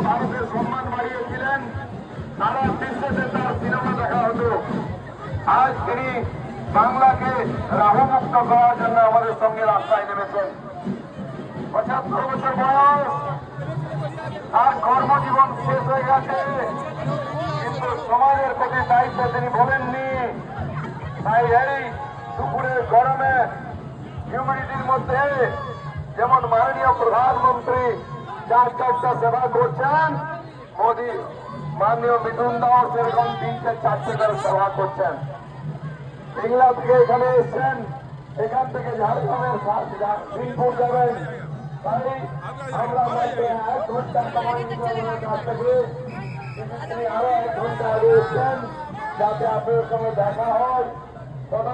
ভারতের সম্মান বাড়িয়েছিলেন, সারা বিশ্বতে তার সিনেমা দেখা হতো। আজ তিনি বাংলাকে রাহুমুক্ত করার জন্য আমাদের সঙ্গে রাস্তায় নেমেছেন। ৭৫ বছর বয়স, তার কর্মজীবন শেষ হয়ে গেছে, কিন্তু সমাজের প্রতি দায়িত্ব তিনি ভোলেননি। তাই এই দুপুরের গরমে হিউম্যানিটির মধ্যে যেমন মাননীয় প্রধানমন্ত্রী 4টা সেবা করছেন, মোদী মাননীয় মিঠুন দাও সেরকম 3-4টে করে সেবা করছেন। বাংলা থেকে এখানে এসছেন, এখান থেকে ঝাড়গ্রামের বিনপুর যাবেন। তাই আমরা 1 ঘন্টা সময় কাছ থেকে তিনি আরো 1 ঘন্টা আগে এসছেন, যাতে আপনার সঙ্গে দেখা হয়, কথা